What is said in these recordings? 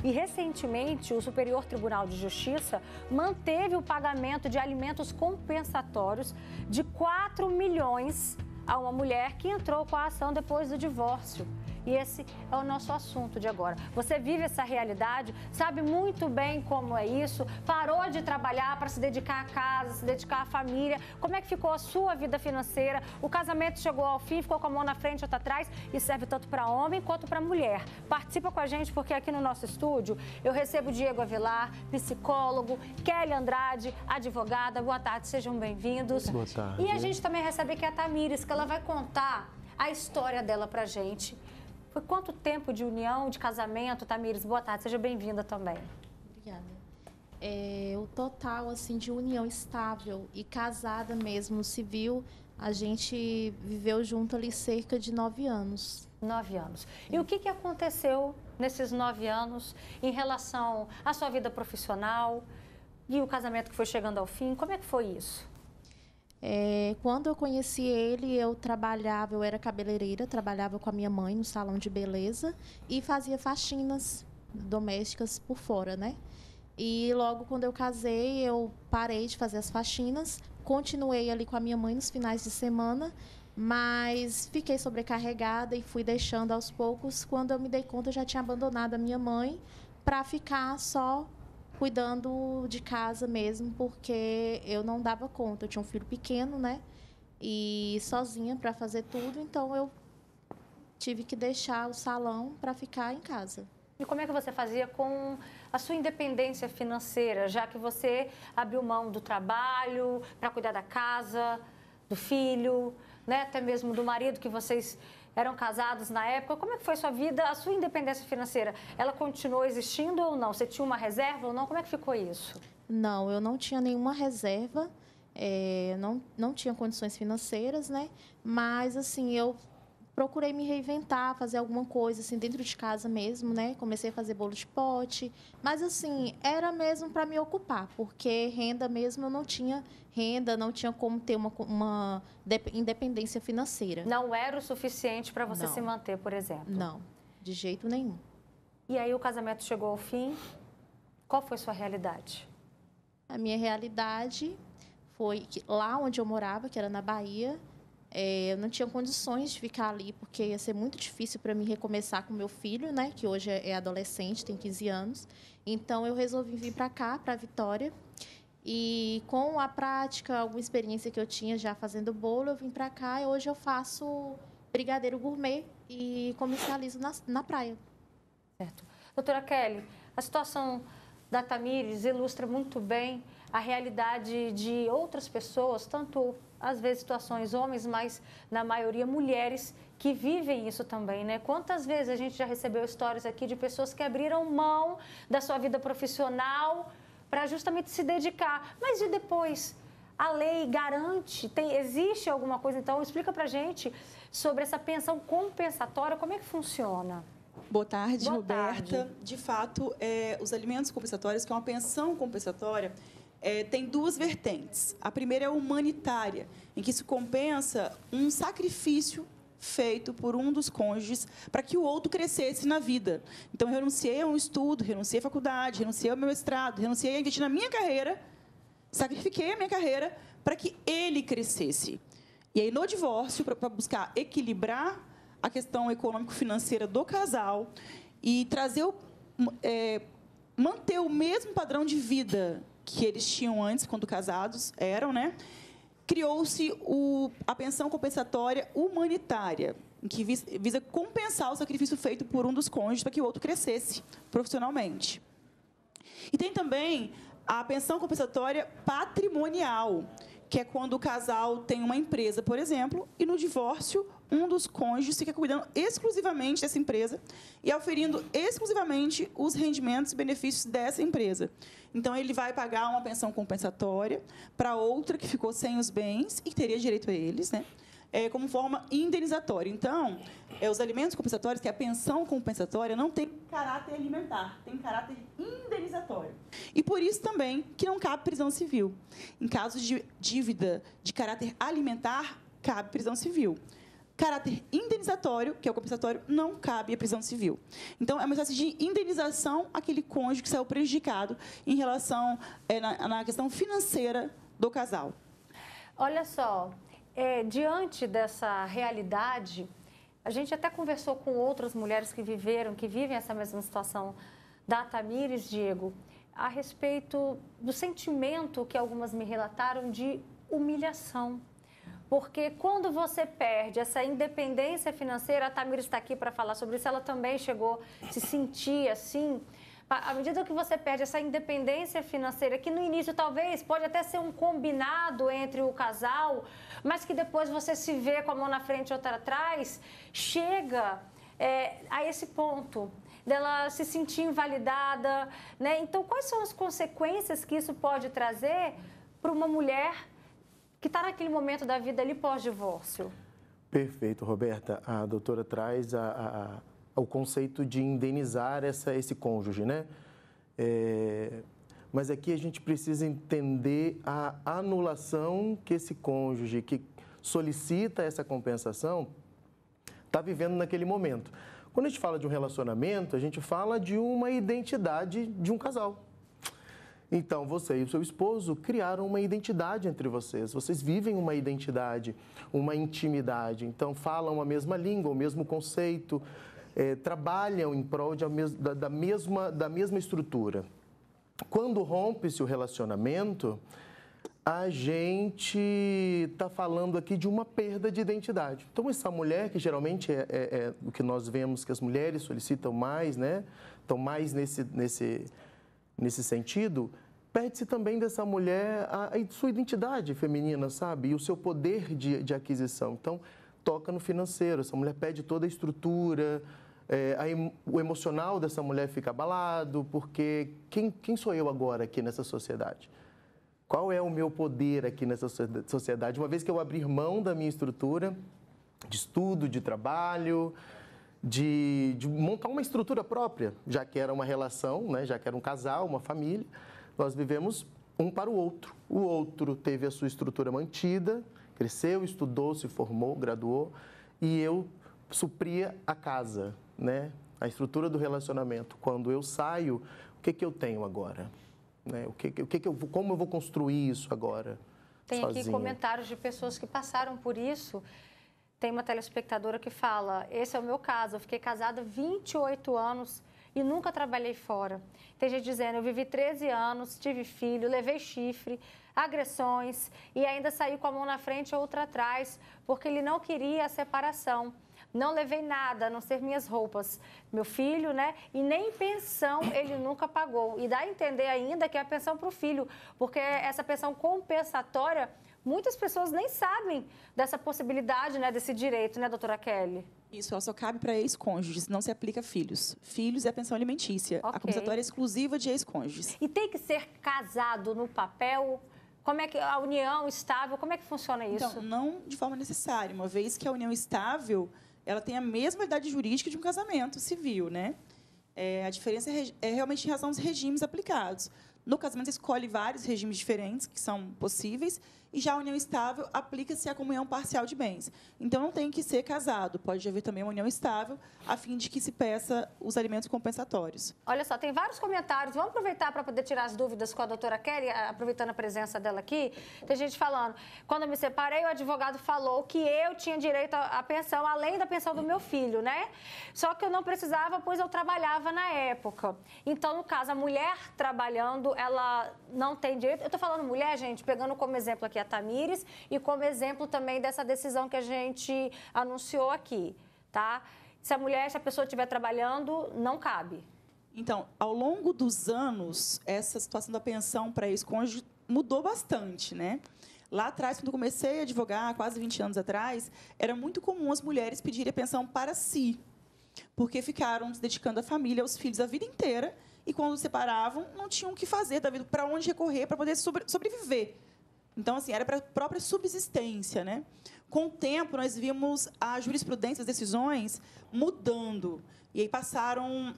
E, recentemente, o Superior Tribunal de Justiça manteve o pagamento de alimentos compensatórios de 4 milhões a uma mulher que entrou com a ação depois do divórcio. E esse é o nosso assunto de agora. Você vive essa realidade, sabe muito bem como é isso, parou de trabalhar para se dedicar à casa, se dedicar à família. Como é que ficou a sua vida financeira? O casamento chegou ao fim, ficou com a mão na frente, outra atrás. Isso serve tanto para homem quanto para mulher. Participa com a gente, porque aqui no nosso estúdio eu recebo Diego Avilar, psicólogo, Kelly Andrade, advogada. Boa tarde, sejam bem-vindos. Boa tarde. E a gente também recebe aqui a Tamires, que ela vai contar a história dela para a gente. Foi quanto tempo de união, de casamento, Tamires? Boa tarde, seja bem-vinda também. Obrigada. O total, assim, de união estável e casada mesmo no civil, a gente viveu junto ali cerca de 9 anos. 9 anos. E o que aconteceu nesses 9 anos em relação à sua vida profissional e o casamento que foi chegando ao fim? Como é que foi isso? Quando eu conheci ele, eu era cabeleireira, trabalhava com a minha mãe no salão de beleza e fazia faxinas domésticas por fora, né? E logo quando eu casei, eu parei de fazer as faxinas, continuei ali com a minha mãe nos finais de semana, mas fiquei sobrecarregada e fui deixando aos poucos. Quando eu me dei conta, eu já tinha abandonado a minha mãe para ficar só cuidando de casa mesmo, porque eu não dava conta. Eu tinha um filho pequeno, né? E sozinha para fazer tudo, então eu tive que deixar o salão para ficar em casa. E como é que você fazia com a sua independência financeira, já que você abriu mão do trabalho para cuidar da casa, do filho, né? Até mesmo do marido, que vocês eram casados na época? Como é que foi a sua vida, a sua independência financeira? Ela continuou existindo ou não? Você tinha uma reserva ou não? Como é que ficou isso? Não, eu não tinha nenhuma reserva, não tinha condições financeiras, né? Mas, assim, eu procurei me reinventar, fazer alguma coisa, assim, dentro de casa mesmo, né? Comecei a fazer bolo de pote, mas, assim, era mesmo para me ocupar, porque renda mesmo eu não tinha renda, não tinha como ter uma independência financeira. Não era o suficiente para você se manter, por exemplo? Não, de jeito nenhum. E aí o casamento chegou ao fim, qual foi sua realidade? A minha realidade foi que lá onde eu morava, que era na Bahia, eu não tinha condições de ficar ali, porque ia ser muito difícil para mim recomeçar com meu filho, né, que hoje é adolescente, tem 15 anos. Então, eu resolvi vir para cá, para Vitória. E com a prática, alguma experiência que eu tinha já fazendo bolo, eu vim para cá e hoje eu faço brigadeiro gourmet e comercializo na praia. Certo. Doutora Kelly, a situação da Tamires ilustra muito bem a realidade de outras pessoas, tanto às vezes situações homens, mas na maioria mulheres que vivem isso também, né? Quantas vezes a gente já recebeu histórias aqui de pessoas que abriram mão da sua vida profissional para justamente se dedicar, mas e depois? A lei garante, existe alguma coisa? Então, explica pra gente sobre essa pensão compensatória, como é que funciona? Boa tarde, Boa Roberta. tarde. De fato, os alimentos compensatórios, que é uma pensão compensatória, tem duas vertentes. A primeira é humanitária, em que se compensa um sacrifício feito por um dos cônjuges para que o outro crescesse na vida. Então, eu renunciei a um estudo, renunciei à faculdade, renunciei ao meu mestrado, renunciei a investir na minha carreira, sacrifiquei a minha carreira para que ele crescesse. E aí, no divórcio, para buscar equilibrar a questão econômico-financeira do casal e trazer manter o mesmo padrão de vida que eles tinham antes, quando casados eram, né? Criou-se a pensão compensatória humanitária, que visa compensar o sacrifício feito por um dos cônjuges para que o outro crescesse profissionalmente. E tem também a pensão compensatória patrimonial, que é quando o casal tem uma empresa, por exemplo, e no divórcio um dos cônjuges fica cuidando exclusivamente dessa empresa e auferindo exclusivamente os rendimentos e benefícios dessa empresa. Então, ele vai pagar uma pensão compensatória para outra que ficou sem os bens e teria direito a eles, né? Como forma indenizatória. Então, os alimentos compensatórios, que é a pensão compensatória, não tem caráter alimentar, tem caráter indenizatório. E por isso também que não cabe prisão civil. Em caso de dívida de caráter alimentar, cabe prisão civil. caráter indenizatório, que é o compensatório, não cabe à prisão civil. Então, é uma espécie de indenização àquele cônjuge que saiu prejudicado em relação na questão financeira do casal. Olha só, diante dessa realidade, a gente até conversou com outras mulheres que vivem essa mesma situação da Tamires, Diego, a respeito do sentimento que algumas me relataram de humilhação. Porque quando você perde essa independência financeira, a Tamires está aqui para falar sobre isso, ela também chegou a se sentir assim. À medida que você perde essa independência financeira, que no início talvez pode até ser um combinado entre o casal, mas que depois você se vê com a mão na frente e outra atrás, chega a esse ponto dela se sentir invalidada, né? Então, quais são as consequências que isso pode trazer para uma mulher que está naquele momento da vida ali pós-divórcio? Perfeito, Roberta. A doutora traz o conceito de indenizar esse cônjuge, né? Mas aqui a gente precisa entender a anulação que esse cônjuge que solicita essa compensação está vivendo naquele momento. Quando a gente fala de um relacionamento, a gente fala de uma identidade de um casal. Então, você e o seu esposo criaram uma identidade entre vocês. Vocês vivem uma identidade, uma intimidade. Então, falam a mesma língua, o mesmo conceito, trabalham em prol da mesma estrutura. Quando rompe-se o relacionamento, a gente está falando aqui de uma perda de identidade. Então, essa mulher, que geralmente é o que nós vemos que as mulheres solicitam mais, né? Estão mais nesse sentido, perde-se também dessa mulher a sua identidade feminina, sabe? E o seu poder de aquisição. Então, toca no financeiro. Essa mulher perde toda a estrutura, o emocional dessa mulher fica abalado, porque quem sou eu agora aqui nessa sociedade? Qual é o meu poder aqui nessa sociedade? Uma vez que eu abrir mão da minha estrutura de estudo, de trabalho, de montar uma estrutura própria, já que era uma relação, né? Já que era um casal, uma família, nós vivemos um para o outro. O outro teve a sua estrutura mantida, cresceu, estudou, se formou, graduou, e eu supria a casa, né? A estrutura do relacionamento. Quando eu saio, o que eu tenho agora? Né? Como eu vou construir isso agora? Tem sozinha? Aqui comentários de pessoas que passaram por isso. Tem uma telespectadora que fala, esse é o meu caso, eu fiquei casada 28 anos e nunca trabalhei fora. Tem gente dizendo, eu vivi 13 anos, tive filho, levei chifre, agressões e ainda saí com a mão na frente e outra atrás, porque ele não queria a separação. Não levei nada, a não ser minhas roupas. Meu filho, né? E nem pensão ele nunca pagou. E dá a entender ainda que é a pensão para o filho, porque essa pensão compensatória, muitas pessoas nem sabem dessa possibilidade, né? Desse direito, né, doutora Kelly? Isso, ela só cabe para ex-cônjuges, não se aplica a filhos. Filhos é a pensão alimentícia. Okay. A compensatória é exclusiva de ex-cônjuges. E tem que ser casado no papel? Como é que a união estável, como é que funciona isso? Então, não de forma necessária, uma vez que a união estável, ela tem a mesma idade jurídica de um casamento civil, né? A diferença é realmente em razão dos regimes aplicados. No casamento, você escolhe vários regimes diferentes que são possíveis, e já a união estável aplica-se à comunhão parcial de bens. Então, não tem que ser casado, pode haver também uma união estável, a fim de que se peça os alimentos compensatórios. Olha só, tem vários comentários, vamos aproveitar para poder tirar as dúvidas com a doutora Kelly, aproveitando a presença dela aqui. Tem gente falando, quando eu me separei, o advogado falou que eu tinha direito à pensão, além da pensão do meu filho, né? Só que eu não precisava, pois eu trabalhava na época. Então, no caso, a mulher trabalhando, ela não tem direito. Eu estou falando mulher, gente, pegando como exemplo aqui a Tamires e como exemplo também dessa decisão que a gente anunciou aqui, tá? Se a pessoa estiver trabalhando, não cabe. Então, ao longo dos anos, essa situação da pensão para ex-cônjuge mudou bastante, né? Lá atrás, quando eu comecei a advogar, quase 20 anos atrás, era muito comum as mulheres pedirem a pensão para si, porque ficaram se dedicando à família, aos filhos a vida inteira, e quando se separavam, não tinham o que fazer da vida, para onde recorrer para poder sobreviver. Então, assim, era para a própria subsistência, né? Com o tempo, nós vimos a jurisprudência, as decisões mudando. E aí passaram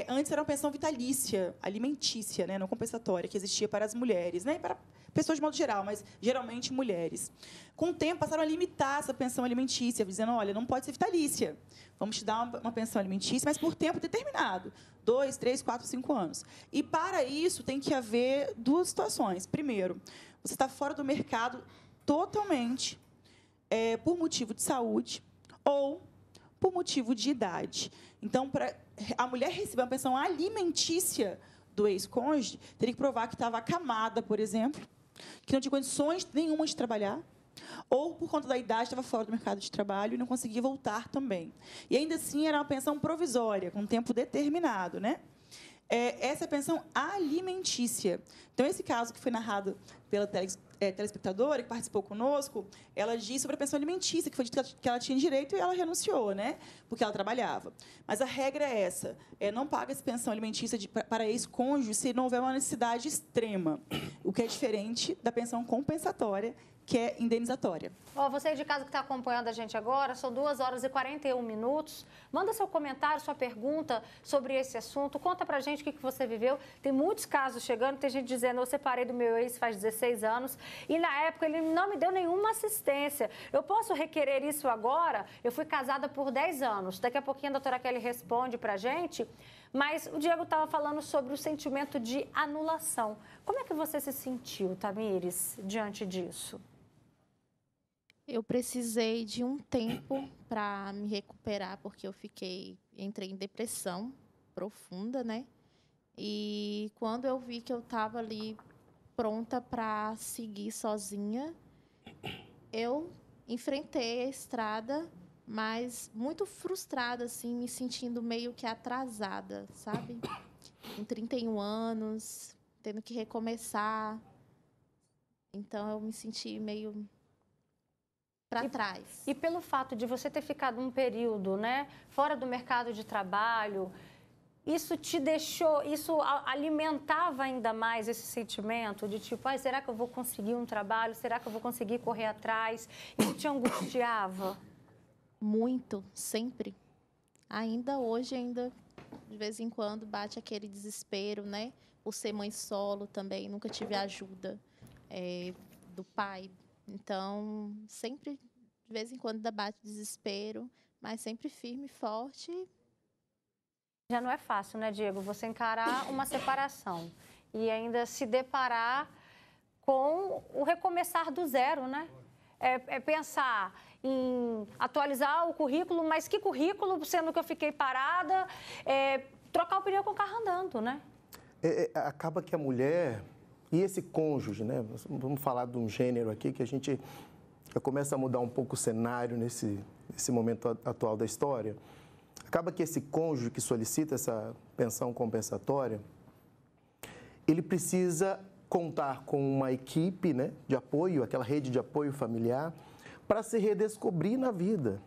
antes era uma pensão vitalícia, alimentícia, né, não compensatória, que existia para as mulheres, né, e para pessoas de modo geral, mas geralmente mulheres. Com o tempo, passaram a limitar essa pensão alimentícia, dizendo, olha, não pode ser vitalícia. Vamos te dar uma pensão alimentícia, mas por tempo determinado. 2, 3, 4, 5 anos. E, para isso, tem que haver duas situações. Primeiro, você está fora do mercado totalmente por motivo de saúde ou por motivo de idade. Então, para a mulher receber uma pensão alimentícia do ex-cônjuge, teria que provar que estava acamada, por exemplo, que não tinha condições nenhuma de trabalhar, ou, por conta da idade, estava fora do mercado de trabalho e não conseguia voltar também. E, ainda assim, era uma pensão provisória, com tempo determinado, né? Essa é a pensão alimentícia. Então, esse caso que foi narrado pela telespectadora, que participou conosco, ela disse sobre a pensão alimentícia, que foi dito que ela tinha direito e ela renunciou, né? Porque ela trabalhava. Mas a regra é essa, não paga essa pensão alimentícia para ex-cônjuge se não houver uma necessidade extrema, o que é diferente da pensão compensatória, que é indenizatória. Você de casa que está acompanhando a gente agora, são 2 horas e 41 minutos. Manda seu comentário, sua pergunta sobre esse assunto. Conta pra gente o que você viveu. Tem muitos casos chegando, tem gente dizendo, eu separei do meu ex faz 16 anos e na época ele não me deu nenhuma assistência. Eu posso requerer isso agora? Eu fui casada por 10 anos. Daqui a pouquinho a doutora Kelly responde pra gente. Mas o Diego estava falando sobre o sentimento de anulação. Como é que você se sentiu, Tamires, diante disso? Eu precisei de um tempo para me recuperar, porque eu entrei em depressão profunda, né? E quando eu vi que eu estava ali pronta para seguir sozinha, eu enfrentei a estrada, mas muito frustrada, assim, me sentindo meio que atrasada, sabe? Com 31 anos, tendo que recomeçar. Então, eu me senti meio para trás. E pelo fato de você ter ficado um período, né, fora do mercado de trabalho, isso te deixou, isso alimentava ainda mais esse sentimento de tipo, será que eu vou conseguir um trabalho? Será que eu vou conseguir correr atrás? Isso te angustiava? Muito, sempre. Ainda hoje, de vez em quando, bate aquele desespero, né? Por ser mãe solo também, nunca tive ajuda do pai. Então, sempre, de vez em quando, ainda bate desespero, mas sempre firme e forte. Já não é fácil, né, Diego? Você encarar uma separação e ainda se deparar com o recomeçar do zero, né? Pensar em atualizar o currículo, mas que currículo, sendo que eu fiquei parada, trocar o pneu com o carro andando, né? Acaba que a mulher... E esse cônjuge, né? Vamos falar de um gênero aqui que a gente já começa a mudar um pouco o cenário nesse momento atual da história. Acaba que esse cônjuge que solicita essa pensão compensatória, ele precisa contar com uma equipe, né, de apoio, aquela rede de apoio familiar, para se redescobrir na vida,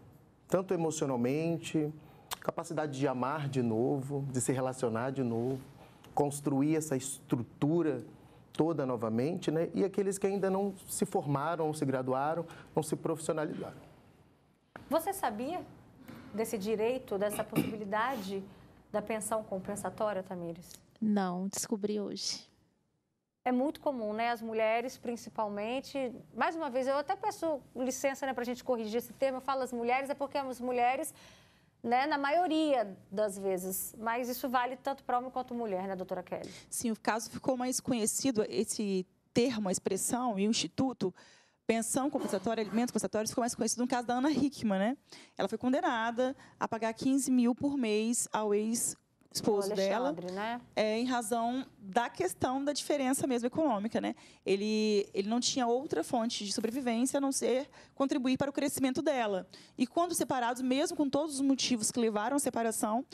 tanto emocionalmente, capacidade de amar de novo, de se relacionar de novo, construir essa estrutura toda novamente, né? E aqueles que ainda não se formaram, não se graduaram, não se profissionalizaram. Você sabia desse direito, dessa possibilidade da pensão compensatória, Tamires? Não, descobri hoje. É muito comum, né? As mulheres, principalmente... Mais uma vez, eu até peço licença, né, para a gente corrigir esse termo. Eu falo as mulheres, é porque as mulheres... Né, na maioria das vezes, mas isso vale tanto para homem quanto mulher, né, doutora Kelly? Sim, o caso ficou mais conhecido, esse termo, a expressão e o instituto, pensão compensatória, alimentos compensatórios, ficou mais conhecido no caso da Ana Hickman, né? Ela foi condenada a pagar 15 mil por mês ao ex-esposo dela, né? Em razão da questão da diferença mesmo econômica, né? Ele não tinha outra fonte de sobrevivência a não ser contribuir para o crescimento dela. E quando separados, mesmo com todos os motivos que levaram à separação,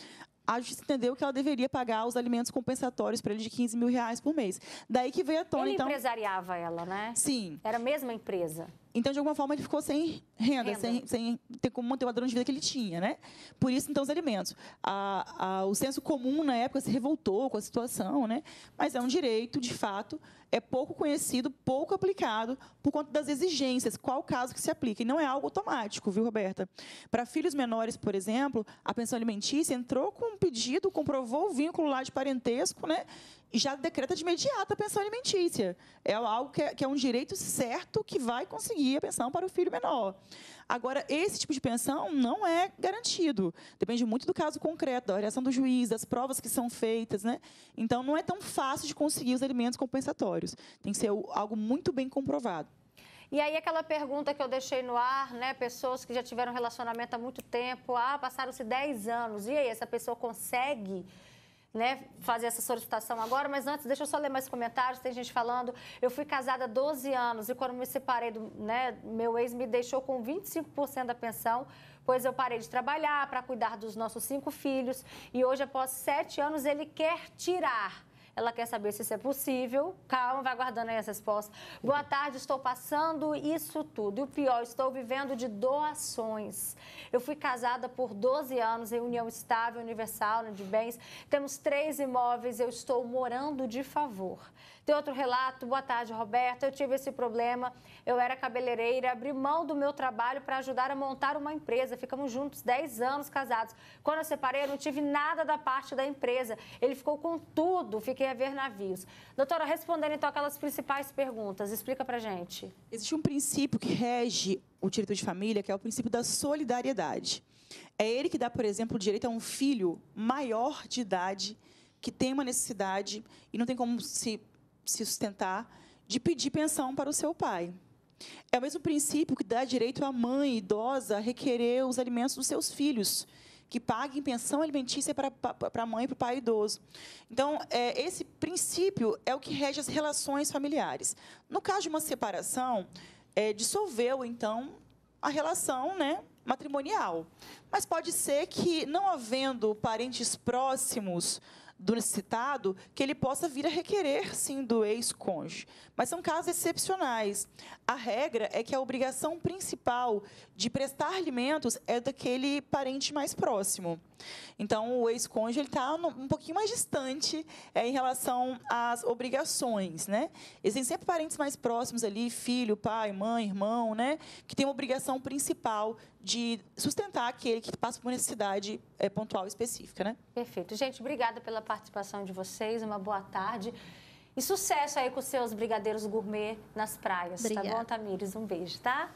a justiça entendeu que ela deveria pagar os alimentos compensatórios para ele de 15 mil reais por mês. Daí que veio à tona, Ele empresariava ela, né? Sim. Era a mesma empresa. Então, de alguma forma, ele ficou sem renda. Sem ter como manter o padrão de vida que ele tinha, né? Por isso, então, os alimentos. O senso comum, na época, se revoltou com a situação, né? Mas é um direito, de fato, é pouco conhecido, pouco aplicado, por conta das exigências, qual o caso que se aplica. E não é algo automático, viu, Roberta? Para filhos menores, por exemplo, a pensão alimentícia entrou com um pedido, comprovou o vínculo lá de parentesco, né? E já decreta de imediato a pensão alimentícia. É algo que é um direito certo que vai conseguir a pensão para o filho menor. Agora, esse tipo de pensão não é garantido. Depende muito do caso concreto, da avaliação do juiz, das provas que são feitas, né? Então, não é tão fácil de conseguir os alimentos compensatórios. Tem que ser algo muito bem comprovado. E aí, aquela pergunta que eu deixei no ar, né? Pessoas que já tiveram relacionamento há muito tempo, passaram-se 10 anos. E aí, essa pessoa consegue, né, fazer essa solicitação agora? Mas antes, deixa eu só ler mais comentários. Tem gente falando, eu fui casada há 12 anos e quando me separei, meu ex me deixou com 25% da pensão, pois eu parei de trabalhar para cuidar dos nossos 5 filhos e hoje, após 7 anos, ele quer tirar. Ela quer saber se isso é possível. Calma, vai guardando aí as respostas. Boa tarde, estou passando isso tudo. E o pior, estou vivendo de doações. Eu fui casada por 12 anos em união estável, universal, de bens. Temos 3 imóveis, eu estou morando de favor. Tem outro relato. Boa tarde, Roberta. Eu tive esse problema. Eu era cabeleireira, abri mão do meu trabalho para ajudar a montar uma empresa. Ficamos juntos 10 anos casados. Quando eu separei, eu não tive nada da parte da empresa. Ele ficou com tudo. Fiquei a ver navios. Doutora, respondendo então aquelas principais perguntas, explica pra gente. Existe um princípio que rege o direito de família, que é o princípio da solidariedade. É ele que dá, por exemplo, o direito a um filho maior de idade, que tem uma necessidade e não tem como se sustentar, de pedir pensão para o seu pai. É o mesmo princípio que dá direito à mãe idosa a requerer os alimentos dos seus filhos, que paguem pensão alimentícia para a mãe e para o pai idoso. Então, esse princípio é o que rege as relações familiares. No caso de uma separação, dissolveu, então, a relação, né, matrimonial. Mas pode ser que, não havendo parentes próximos do necessitado, que ele possa vir a requerer, sim, do ex-cônjuge. Mas são casos excepcionais. A regra é que a obrigação principal de prestar alimentos é daquele parente mais próximo. Então, o ex-cônjuge está um pouquinho mais distante em relação às obrigações, né? Existem sempre parentes mais próximos ali, filho, pai, mãe, irmão, né? Que tem uma obrigação principal de sustentar aquele que passa por necessidade pontual específica, né? Perfeito. Gente, obrigada pela participação de vocês. Uma boa tarde. E sucesso aí com os seus brigadeiros gourmet nas praias. Obrigada. Tá bom, Tamires? Um beijo, tá?